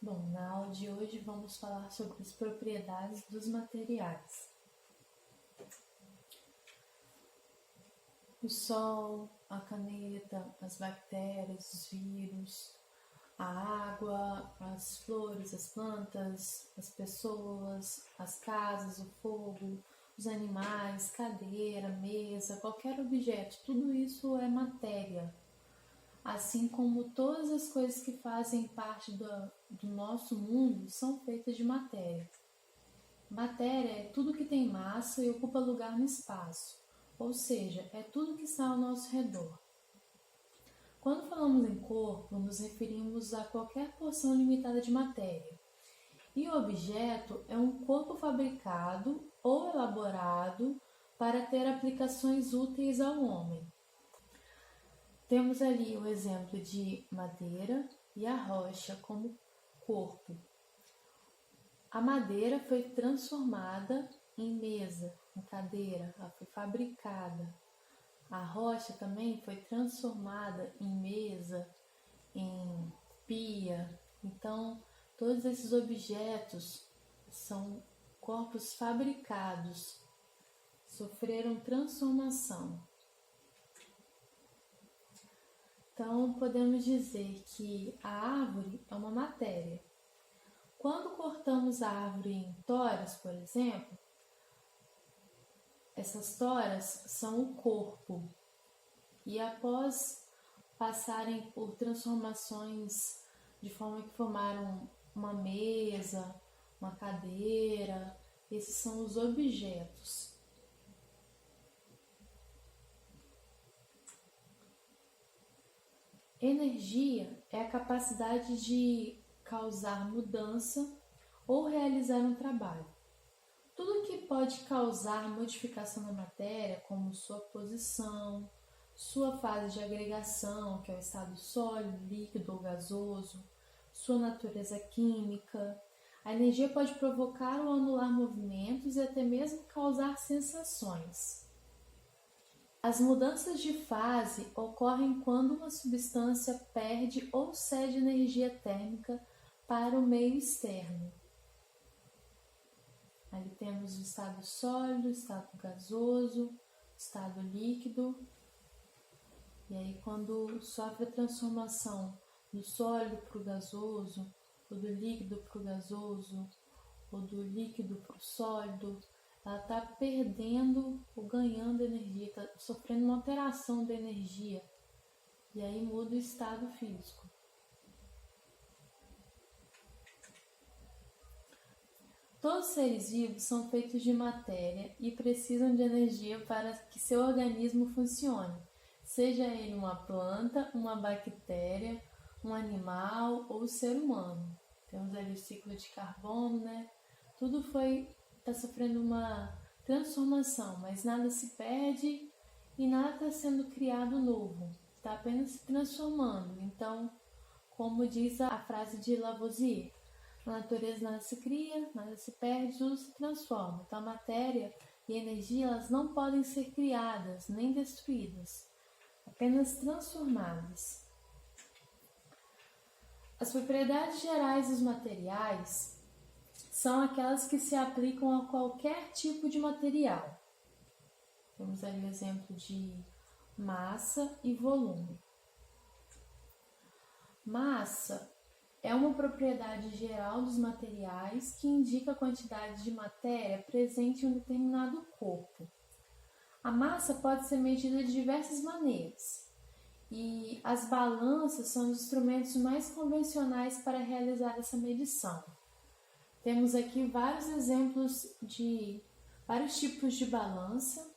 Bom, na aula de hoje vamos falar sobre as propriedades dos materiais. O sol, a caneta, as bactérias, os vírus, a água, as flores, as plantas, as pessoas, as casas, o fogo, os animais, cadeira, mesa, qualquer objeto, tudo isso é matéria. Assim como todas as coisas que fazem parte do nosso mundo são feitas de matéria. Matéria é tudo que tem massa e ocupa lugar no espaço, ou seja, é tudo que está ao nosso redor. Quando falamos em corpo, nos referimos a qualquer porção limitada de matéria. E o objeto é um corpo fabricado ou elaborado para ter aplicações úteis ao homem. Temos ali o exemplo de madeira e a rocha como corpo. A madeira foi transformada em mesa, em cadeira, ela foi fabricada. A rocha também foi transformada em mesa, em pia. Então, todos esses objetos são corpos fabricados, sofreram transformação. Então, podemos dizer que a árvore é uma matéria. Quando cortamos a árvore em toras, por exemplo, essas toras são o corpo. E após passarem por transformações de forma que formaram uma mesa, uma cadeira, esses são os objetos. Energia é a capacidade de causar mudança ou realizar um trabalho. Tudo que pode causar modificação na matéria, como sua posição, sua fase de agregação, que é o estado sólido, líquido ou gasoso, sua natureza química. A energia pode provocar ou anular movimentos e até mesmo causar sensações. As mudanças de fase ocorrem quando uma substância perde ou cede energia térmica para o meio externo. Ali temos o estado sólido, o estado gasoso, o estado líquido. E aí, quando sofre a transformação do sólido para o gasoso, ou do líquido para o gasoso, ou do líquido para o sólido, ela está perdendo ou ganhando energia, está sofrendo uma alteração da energia. E aí muda o estado físico. Todos os seres vivos são feitos de matéria e precisam de energia para que seu organismo funcione, seja ele uma planta, uma bactéria, um animal ou ser humano. Temos ali o ciclo de carbono, né? Tudo está sofrendo uma transformação, mas nada se perde e nada está sendo criado novo, está apenas se transformando. Então, como diz a frase de Lavoisier, na natureza nada se cria, nada se perde, tudo se transforma. Então, a matéria e a energia elas não podem ser criadas nem destruídas, apenas transformadas. As propriedades gerais dos materiais são aquelas que se aplicam a qualquer tipo de material. Temos ali o exemplo de massa e volume. Massa é uma propriedade geral dos materiais que indica a quantidade de matéria presente em um determinado corpo. A massa pode ser medida de diversas maneiras e as balanças são os instrumentos mais convencionais para realizar essa medição. Temos aqui vários exemplos de vários tipos de balança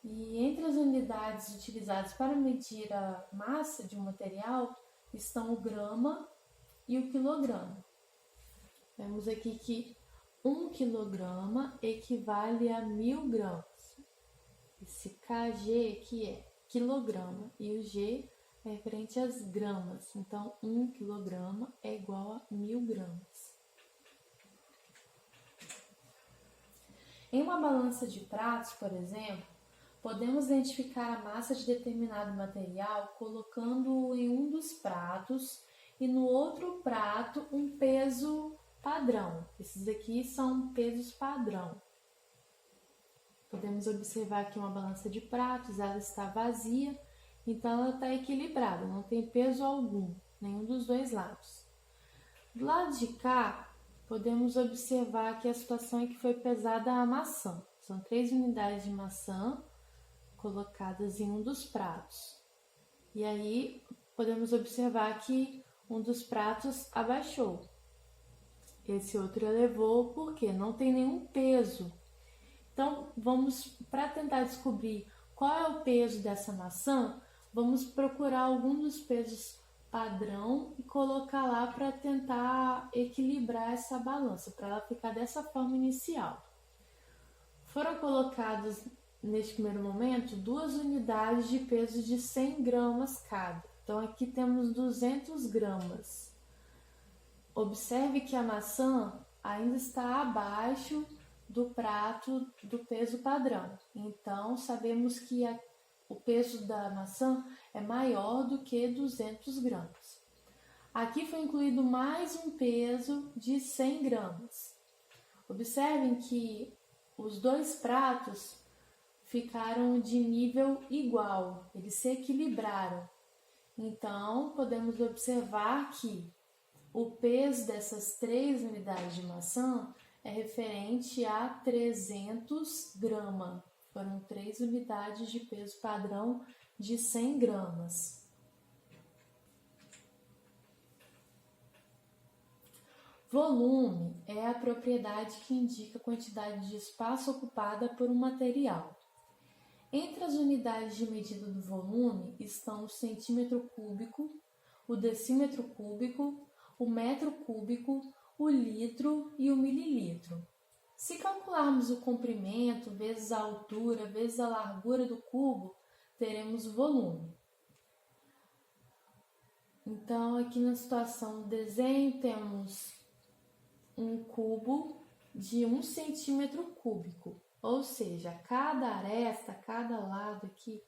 e entre as unidades utilizadas para medir a massa de um material estão o grama e o quilograma. Vemos aqui que 1 quilograma equivale a 1000 gramas. Esse kg aqui é quilograma e o G é referente às gramas. Então, 1 quilograma é igual a 1000 gramas. Em uma balança de pratos, por exemplo, podemos identificar a massa de determinado material colocando-o em um dos pratos e no outro prato um peso padrão. Esses aqui são pesos padrão. Podemos observar aqui uma balança de pratos, ela está vazia, então ela está equilibrada, não tem peso algum, nenhum dos dois lados. Do lado de cá, podemos observar que a situação é que foi pesada a maçã. São 3 unidades de maçã colocadas em um dos pratos. E aí, podemos observar que um dos pratos abaixou. Esse outro elevou porque não tem nenhum peso. Então, para tentar descobrir qual é o peso dessa maçã, vamos procurar algum dos pesos padrão e colocar lá para tentar equilibrar essa balança, para ela ficar dessa forma inicial. Foram colocados, neste primeiro momento, 2 unidades de peso de 100 gramas cada. Então, aqui temos 200 gramas. Observe que a maçã ainda está abaixo do prato do peso padrão. Então, sabemos que o peso da maçã é maior do que 200 gramas. Aqui foi incluído mais um peso de 100 gramas. Observem que os 2 pratos ficaram de nível igual, eles se equilibraram. Então, podemos observar que o peso dessas 3 unidades de maçã é referente a 300 gramas. Foram 3 unidades de peso padrão de 100 gramas. Volume é a propriedade que indica a quantidade de espaço ocupada por um material. Entre as unidades de medida do volume estão o centímetro cúbico, o decímetro cúbico, o metro cúbico, o litro e o mililitro. Se calcularmos o comprimento vezes a altura vezes a largura do cubo, teremos o volume. Então, aqui na situação do desenho, temos um cubo de 1 centímetro cúbico, ou seja, cada aresta, cada lado aqui,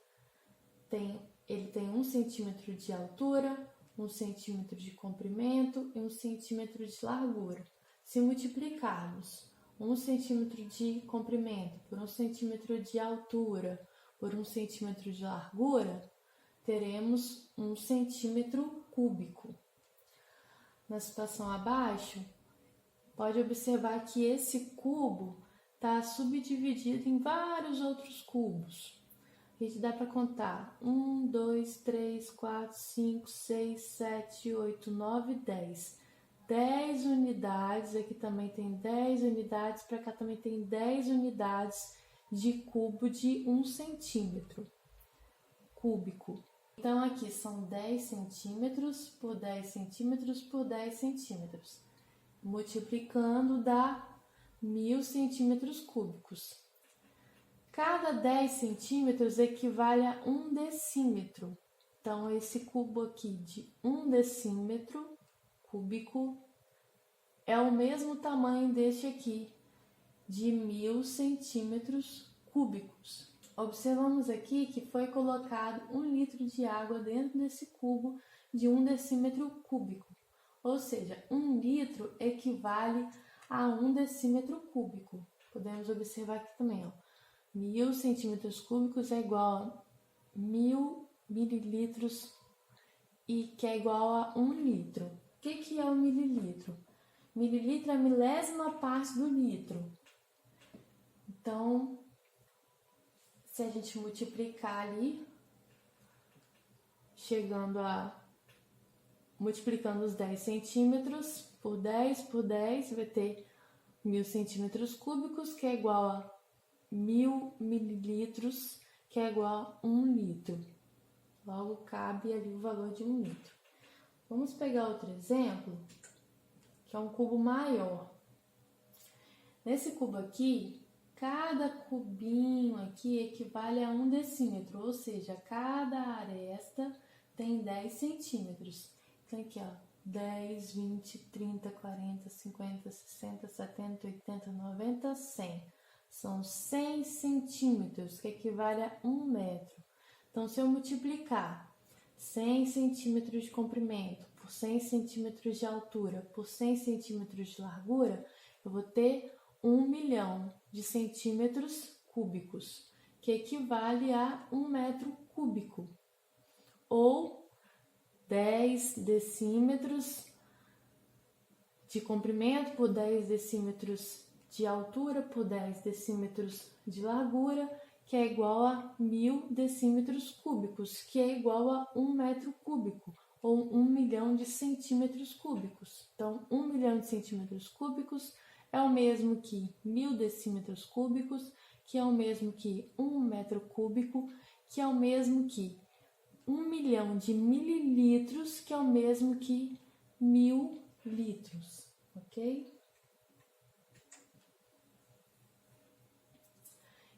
ele tem 1 centímetro de altura, 1 centímetro de comprimento e 1 centímetro de largura. Se multiplicarmos 1 centímetro de comprimento por 1 centímetro de altura por 1 centímetro de largura, teremos 1 centímetro cúbico. Na situação abaixo, pode observar que esse cubo está subdividido em vários outros cubos. A gente dá para contar 1, 2, 3, 4, 5, 6, 7, 8, 9, 10. 10 unidades, aqui também tem 10 unidades, para cá também tem 10 unidades de cubo de 1 centímetro cúbico. Então, aqui são 10 centímetros por 10 centímetros por 10 centímetros. Multiplicando dá 1000 centímetros cúbicos. Cada 10 centímetros equivale a 1 decímetro. Então, esse cubo aqui de 1 decímetro cúbico é o mesmo tamanho deste aqui, de 1000 centímetros cúbicos. Observamos aqui que foi colocado 1 litro de água dentro desse cubo de 1 decímetro cúbico. Ou seja, 1 litro equivale a 1 decímetro cúbico. Podemos observar aqui também, ó. 1000 centímetros cúbicos é igual a 1000 mililitros e que é igual a 1 litro. O que é o mililitro? Mililitro é a milésima parte do litro. Então, se a gente multiplicar ali, multiplicando os 10 centímetros por 10, vai ter 1000 centímetros cúbicos, que é igual a 1000 mililitros, que é igual a 1 litro. Logo, cabe ali o valor de 1 litro. Vamos pegar outro exemplo, que é um cubo maior. Nesse cubo aqui, cada cubinho aqui equivale a 1 decímetro, ou seja, cada aresta tem 10 centímetros. Então, aqui, ó, 10, 20, 30, 40, 50, 60, 70, 80, 90, 100. São 100 centímetros, que equivale a 1 metro. Então, se eu multiplicar 100 centímetros de comprimento por por 100 centímetros de altura por 100 centímetros de largura, eu vou ter 1 milhão de centímetros cúbicos, que equivale a 1 metro cúbico, ou 10 decímetros de comprimento por 10 decímetros de altura por 10 decímetros de largura, que é igual a 1000 decímetros cúbicos, que é igual a 1 metro cúbico, ou 1 milhão de centímetros cúbicos. Então, 1 milhão de centímetros cúbicos é o mesmo que 1000 decímetros cúbicos, que é o mesmo que 1 metro cúbico, que é o mesmo que 1 milhão de mililitros, que é o mesmo que 1000 litros, ok?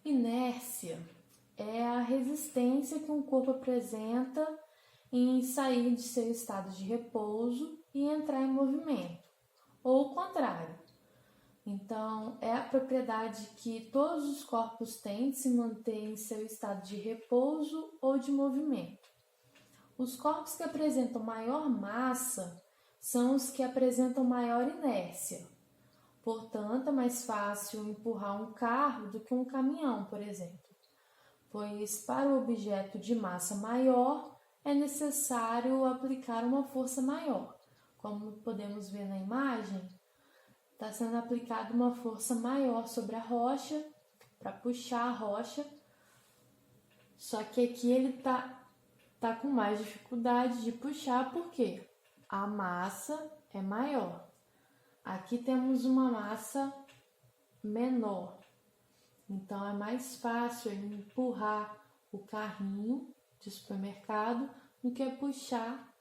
Inércia é a resistência que um corpo apresenta em sair de seu estado de repouso e entrar em movimento, ou o contrário. Então, é a propriedade que todos os corpos têm de se manter em seu estado de repouso ou de movimento. Os corpos que apresentam maior massa são os que apresentam maior inércia. Portanto, é mais fácil empurrar um carro do que um caminhão, por exemplo, pois para o objeto de massa maior é necessário aplicar uma força maior. Como podemos ver na imagem, está sendo aplicada uma força maior sobre a rocha para puxar a rocha, só que aqui ele tá com mais dificuldade de puxar porque a massa é maior. Aqui temos uma massa menor, então é mais fácil empurrar o carrinho de supermercado do que puxar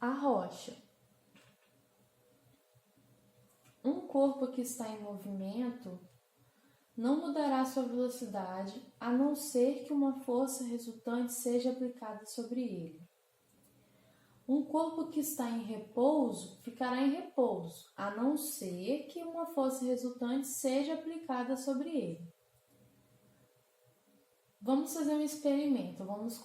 a rocha. Um corpo que está em movimento não mudará sua velocidade a não ser que uma força resultante seja aplicada sobre ele. Um corpo que está em repouso ficará em repouso, a não ser que uma força resultante seja aplicada sobre ele. Vamos fazer um experimento. Vamos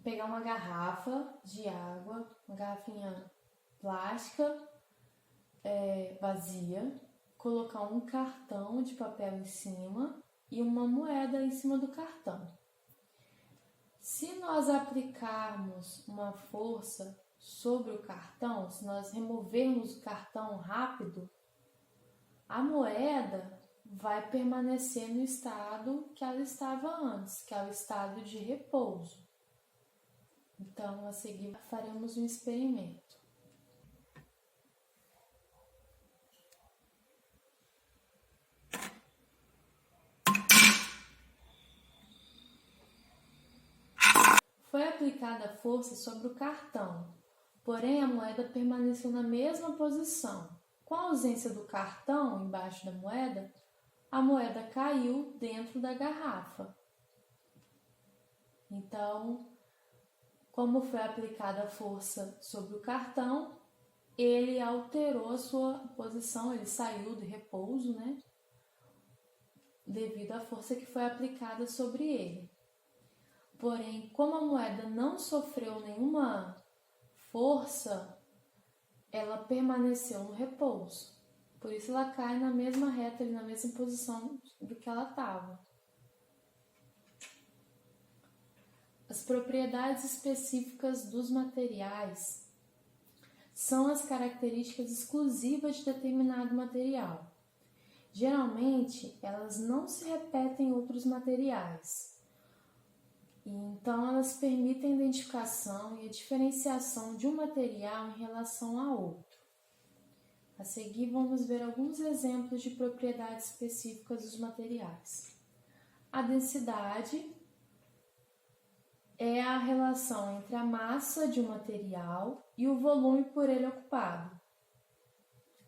pegar uma garrafa de água, uma garrafinha plástica vazia, colocar um cartão de papel em cima e uma moeda em cima do cartão. Se nós aplicarmos uma força sobre o cartão, se nós removermos o cartão rápido, a moeda vai permanecer no estado que ela estava antes, que é o estado de repouso. Então, a seguir, faremos um experimento. Foi aplicada a força sobre o cartão, porém a moeda permaneceu na mesma posição. Com a ausência do cartão embaixo da moeda, a moeda caiu dentro da garrafa. Então, como foi aplicada a força sobre o cartão, ele alterou a sua posição, ele saiu de repouso, né? Devido à força que foi aplicada sobre ele. Porém, como a moeda não sofreu nenhuma força, ela permaneceu no repouso. Por isso ela cai na mesma reta, na mesma posição do que ela estava. As propriedades específicas dos materiais são as características exclusivas de determinado material. Geralmente, elas não se repetem em outros materiais. Então, elas permitem a identificação e a diferenciação de um material em relação a outro. A seguir, vamos ver alguns exemplos de propriedades específicas dos materiais. A densidade é a relação entre a massa de um material e o volume por ele ocupado.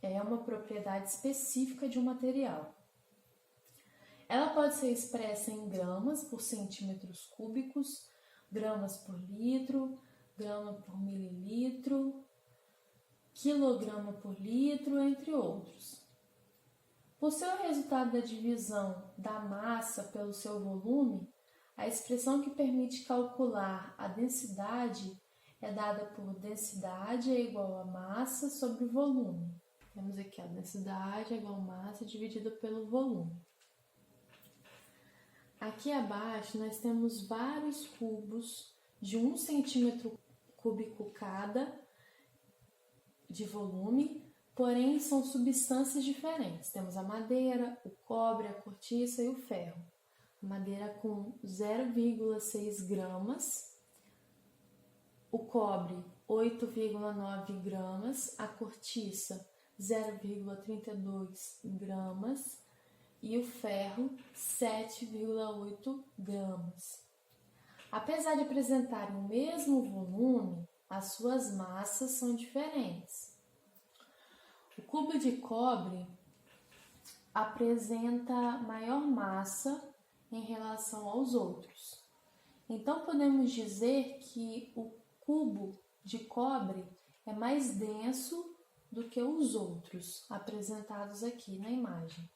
É uma propriedade específica de um material. Ela pode ser expressa em gramas por centímetros cúbicos, gramas por litro, grama por mililitro, quilograma por litro, entre outros. Por ser o resultado da divisão da massa pelo seu volume, a expressão que permite calcular a densidade é dada por densidade é igual a massa sobre volume. Temos aqui a densidade é igual a massa dividida pelo volume. Aqui abaixo nós temos vários cubos de 1 centímetro cúbico cada de volume, porém são substâncias diferentes. Temos a madeira, o cobre, a cortiça e o ferro. A madeira com 0,6 gramas, o cobre 8,9 gramas, a cortiça 0,32 gramas e o ferro 7,8 gramas. Apesar de apresentarem o mesmo volume, as suas massas são diferentes. O cubo de cobre apresenta maior massa em relação aos outros. Então podemos dizer que o cubo de cobre é mais denso do que os outros apresentados aqui na imagem.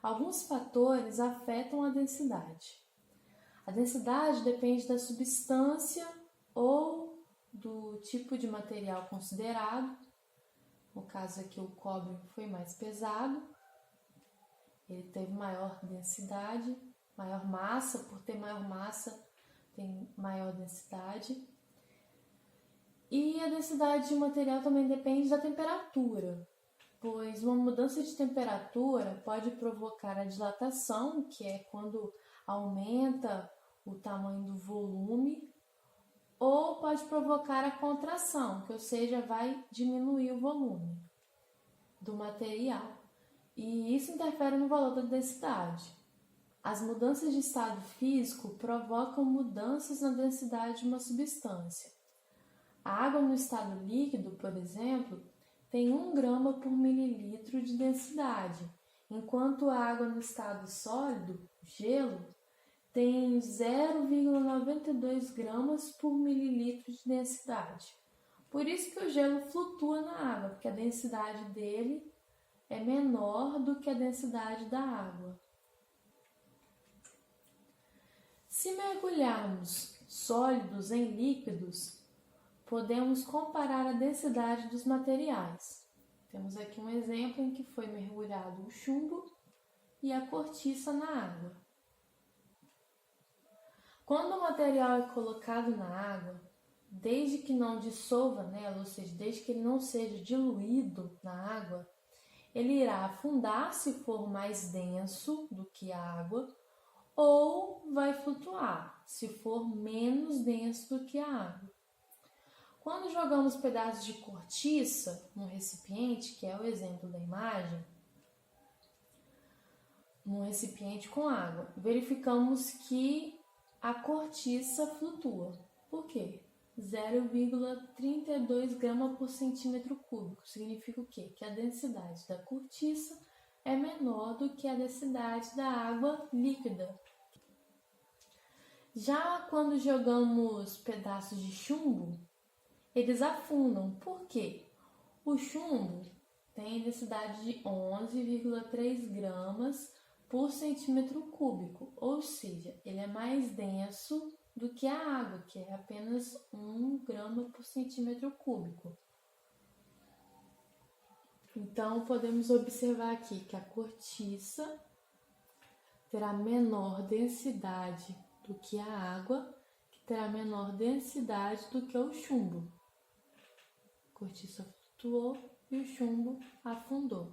Alguns fatores afetam a densidade. A densidade depende da substância ou do tipo de material considerado. No caso aqui o cobre foi mais pesado, ele teve maior densidade, maior massa, por ter maior massa tem maior densidade. E a densidade de material também depende da temperatura, pois uma mudança de temperatura pode provocar a dilatação, que é quando aumenta o tamanho do volume, ou pode provocar a contração, que ou seja, vai diminuir o volume do material. E isso interfere no valor da densidade. As mudanças de estado físico provocam mudanças na densidade de uma substância. A água no estado líquido, por exemplo, tem 1 grama por mililitro de densidade, enquanto a água no estado sólido, gelo, tem 0,92 gramas por mililitro de densidade. Por isso que o gelo flutua na água, porque a densidade dele é menor do que a densidade da água. Se mergulharmos sólidos em líquidos, podemos comparar a densidade dos materiais. Temos aqui um exemplo em que foi mergulhado o chumbo e a cortiça na água. Quando o material é colocado na água, desde que não dissolva nela, ou seja, desde que ele não seja diluído na água, ele irá afundar se for mais denso do que a água, ou vai flutuar se for menos denso do que a água. Quando jogamos pedaços de cortiça no recipiente, que é o exemplo da imagem, num recipiente com água, verificamos que a cortiça flutua. Por quê? 0,32 gramas por centímetro cúbico. Significa o quê? Que a densidade da cortiça é menor do que a densidade da água líquida. Já quando jogamos pedaços de chumbo, eles afundam. Por quê? O chumbo tem densidade de 11,3 gramas por centímetro cúbico, ou seja, ele é mais denso do que a água, que é apenas 1 grama por centímetro cúbico. Então, podemos observar aqui que a cortiça terá menor densidade do que a água, que terá menor densidade do que o chumbo. A cortiça flutuou e o chumbo afundou.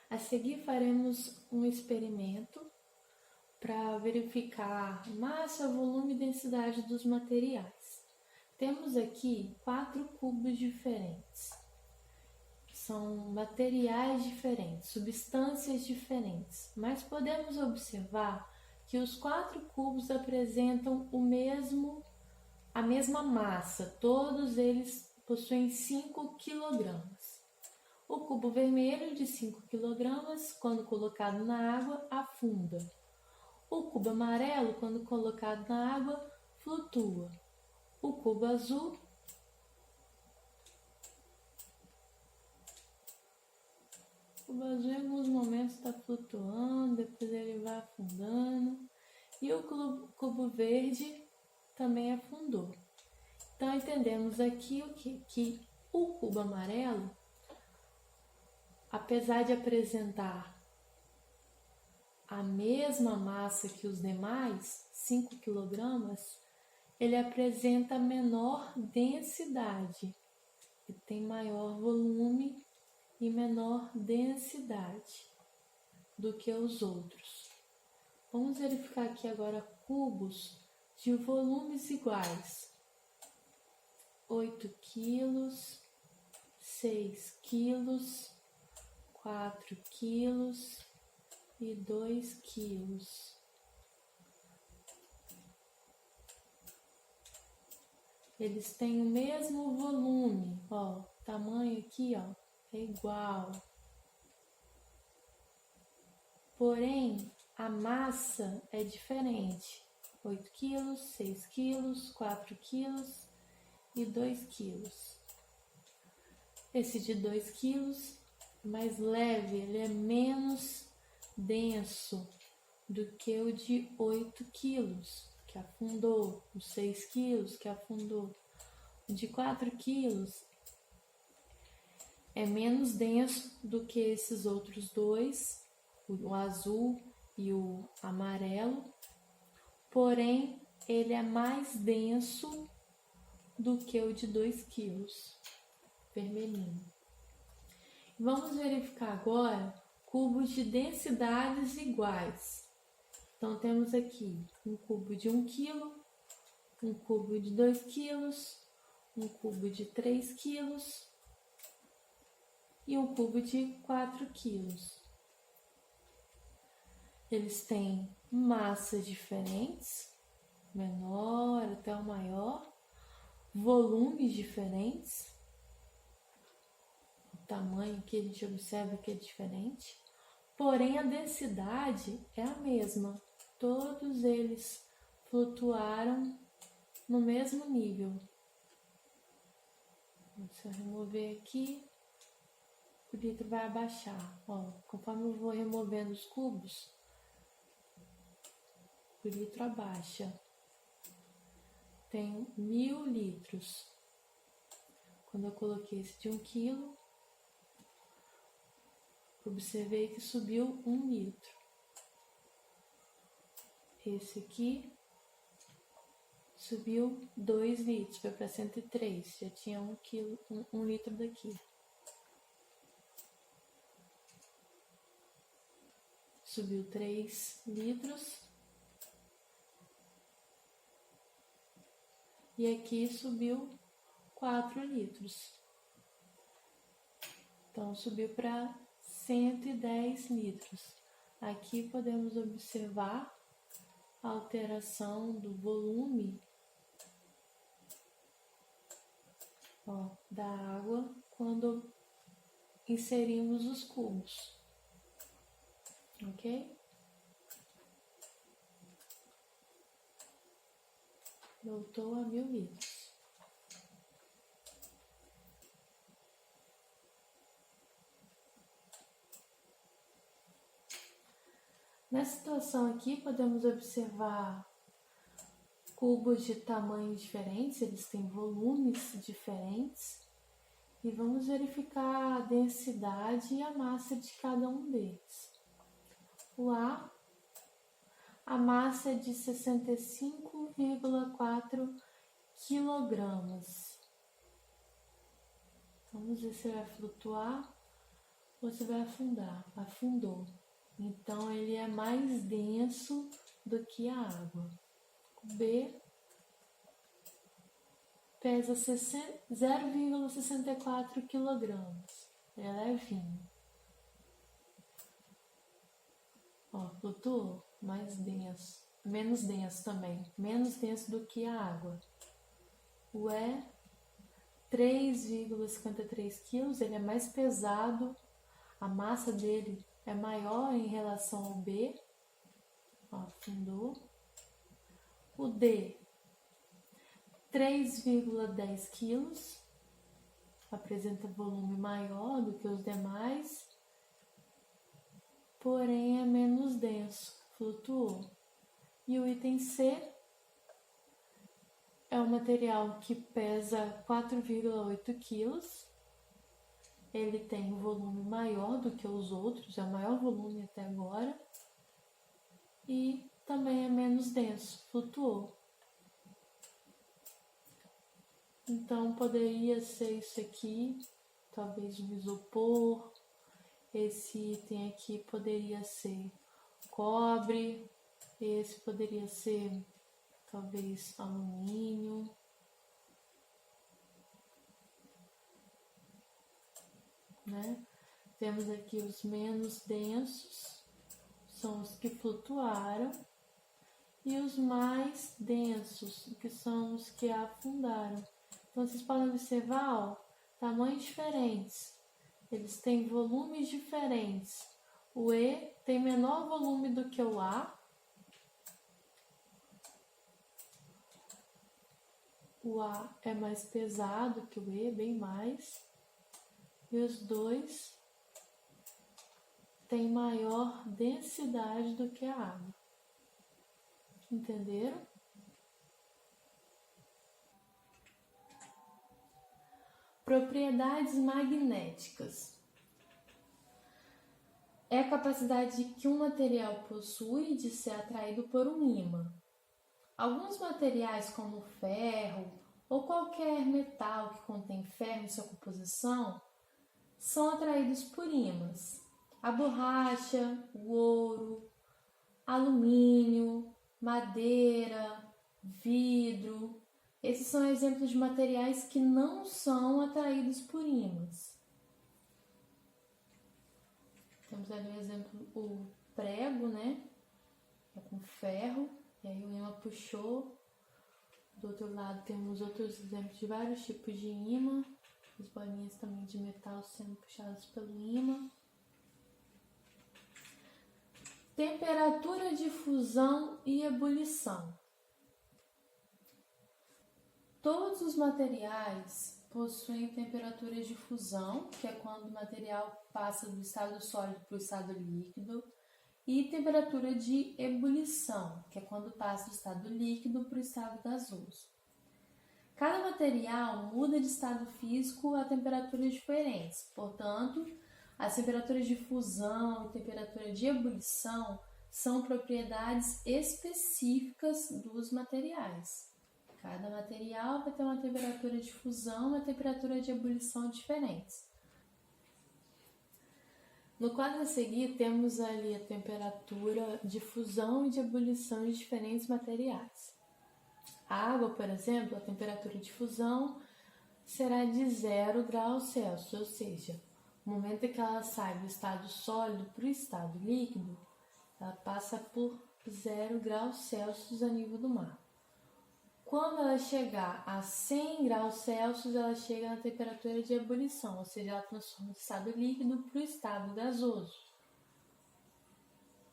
A seguir faremos um experimento para verificar massa, volume e densidade dos materiais. Temos aqui 4 cubos diferentes. São materiais diferentes, substâncias diferentes, mas podemos observar que os 4 cubos apresentam a mesma massa, todos eles possuem 5 kg. O cubo vermelho de 5 kg, quando colocado na água, afunda. O cubo amarelo, quando colocado na água, flutua. O cubo azul em alguns momentos está flutuando, depois ele vai afundando. E o cubo verde também afundou. Então, entendemos aqui o que o cubo amarelo, apesar de apresentar a mesma massa que os demais, 5 kg, ele apresenta menor densidade, ele tem maior volume e menor densidade do que os outros. Vamos verificar aqui agora cubos de volumes iguais. 8 quilos, 6 quilos, 4 quilos e 2 quilos. Eles têm o mesmo volume, ó, o tamanho aqui, ó, é igual. Porém, a massa é diferente. 8 quilos, 6 quilos, 4 quilos e 2 quilos. Esse de 2 quilos é mais leve, ele é menos denso do que o de 8 quilos, que afundou, o 6 quilos, que afundou. O de 4 quilos é menos denso do que esses outros dois, o azul e o amarelo, porém ele é mais denso do que o de 2 quilos, vermelhinho. Vamos verificar agora cubos de densidades iguais. Então, temos aqui um cubo de 1 quilo, um cubo de 2 quilos, um cubo de 3 quilos e um cubo de 4 quilos. Eles têm massas diferentes, menor até o maior, volumes diferentes. O tamanho que a gente observa que é diferente, porém a densidade é a mesma. Todos eles flutuaram no mesmo nível. Se eu remover aqui, o litro vai abaixar. Ó, conforme eu vou removendo os cubos, o litro abaixa. Tem 1000 litros. Quando eu coloquei esse de 1 quilo, observei que subiu 1 litro. Esse aqui subiu 2 litros, foi para 103, já tinha 1 quilo, 1 litro daqui. Subiu 3 litros. E aqui subiu 4 litros. Então, subiu para 110 litros. Aqui podemos observar a alteração do volume, ó, da água quando inserimos os cubos. Ok? Voltou a 1000 litros. Nessa situação aqui, podemos observar cubos de tamanhos diferentes, eles têm volumes diferentes, e vamos verificar a densidade e a massa de cada um deles. O a massa é de 65,4 quilogramas. Vamos ver se vai flutuar ou se vai afundar. Afundou. Então, ele é mais denso do que a água. O B pesa 0,64 quilogramas. É levinho. Ó, flutuou. Mais denso. Menos denso também. Menos denso do que a água. O E, 3,53 quilos. Ele é mais pesado. A massa dele é maior em relação ao B. Ó, afundou. O D, 3,10 quilos. Apresenta volume maior do que os demais. Porém, é menos denso. Flutuou. E o item C é um material que pesa 4,8 quilos. Ele tem um volume maior do que os outros, é o maior volume até agora. E também é menos denso, flutuou. Então poderia ser isso aqui, talvez um isopor. Esse item aqui poderia ser cobre. Esse poderia ser talvez alumínio. Né? Temos aqui os menos densos, são os que flutuaram, e os mais densos, que são os que afundaram. Então, vocês podem observar, ó, tamanhos diferentes, eles têm volumes diferentes. O E tem menor volume do que o A. O A é mais pesado que o E, bem mais. E os dois têm maior densidade do que a água. Entenderam? Propriedades magnéticas. É a capacidade que um material possui de ser atraído por um ímã. Alguns materiais, como o ferro ou qualquer metal que contém ferro em sua composição, são atraídos por ímãs. A borracha, o ouro, alumínio, madeira, vidro. Esses são exemplos de materiais que não são atraídos por ímãs. Temos ali o exemplo, o prego, né? É com ferro, e aí o ímã puxou. Do outro lado temos outros exemplos de vários tipos de ímã. As bolinhas também de metal sendo puxadas pelo ímã. Temperatura de fusão e ebulição. Todos os materiais possuem temperaturas de fusão, que é quando o material passa do estado sólido para o estado líquido, e temperatura de ebulição, que é quando passa do estado líquido para o estado gasoso. Cada material muda de estado físico a temperaturas diferentes, portanto, as temperaturas de fusão e temperatura de ebulição são propriedades específicas dos materiais. Cada material vai ter uma temperatura de fusão e uma temperatura de ebulição diferentes. No quadro a seguir, temos ali a temperatura de fusão e de ebulição de diferentes materiais. A água, por exemplo, a temperatura de fusão será de 0 graus Celsius, ou seja, no momento em que ela sai do estado sólido para o estado líquido, ela passa por 0 graus Celsius a nível do mar. Quando ela chegar a 100 graus Celsius, ela chega na temperatura de ebulição, ou seja, ela transforma o estado líquido para o estado gasoso.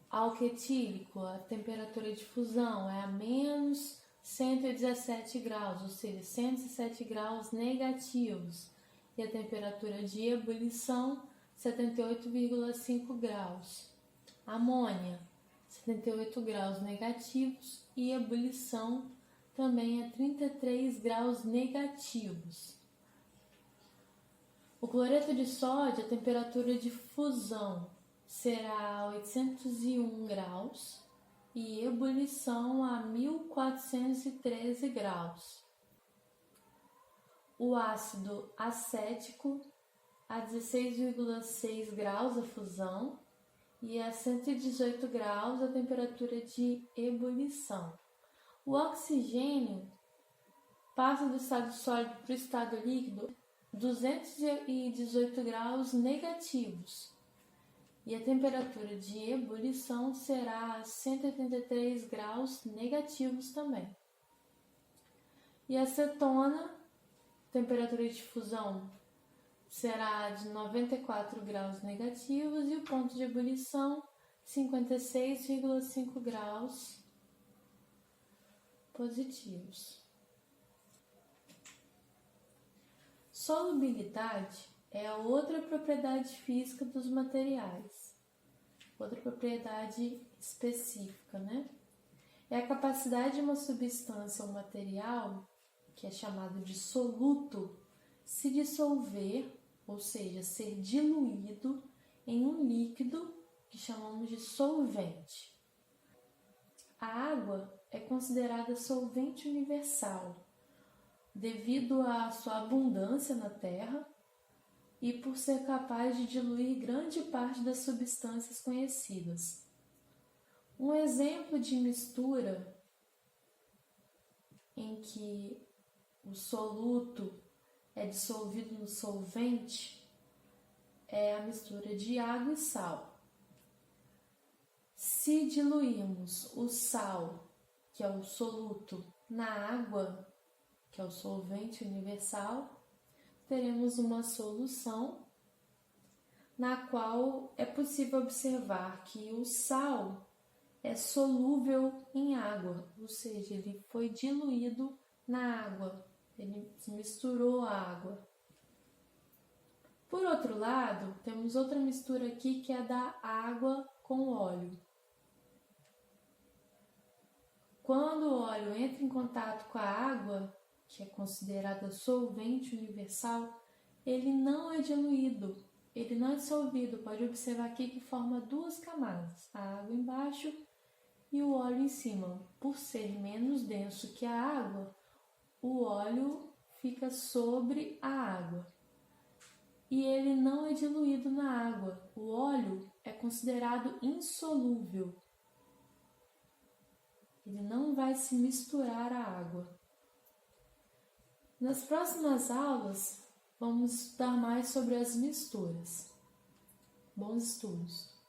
Álcool etílico, a temperatura de fusão é a menos 117 graus, ou seja, 117 graus negativos. E a temperatura de ebulição, 78,5 graus. Amônia, 78 graus negativos e ebulição também é 33 graus negativos. O cloreto de sódio, a temperatura de fusão será 801 graus e ebulição a 1413 graus. O ácido acético a 16,6 graus a fusão e a 118 graus a temperatura de ebulição. O oxigênio passa do estado sólido para o estado líquido 218 graus negativos e a temperatura de ebulição será 183 graus negativos também. E a cetona, temperatura de fusão será de 94 graus negativos e o ponto de ebulição 56,5 graus positivos. Solubilidade é outra propriedade física dos materiais, outra propriedade específica, né? É a capacidade de uma substância ou material que é chamado de soluto, se dissolver, ou seja, ser diluído em um líquido que chamamos de solvente. A água é considerada solvente universal devido à sua abundância na Terra e por ser capaz de diluir grande parte das substâncias conhecidas. Um exemplo de mistura em que o soluto é dissolvido no solvente é a mistura de água e sal. Se diluirmos o sal, que é o soluto, na água, que é o solvente universal, teremos uma solução na qual é possível observar que o sal é solúvel em água, ou seja, ele foi diluído na água, ele se misturou à água. Por outro lado, temos outra mistura aqui que é da água com óleo. Quando o óleo entra em contato com a água, que é considerada solvente universal, ele não é diluído, ele não é dissolvido. Pode observar aqui que forma duas camadas, a água embaixo e o óleo em cima. Por ser menos denso que a água, o óleo fica sobre a água e ele não é diluído na água. O óleo é considerado insolúvel. Ele não vai se misturar à água. Nas próximas aulas, vamos estudar mais sobre as misturas. Bons estudos!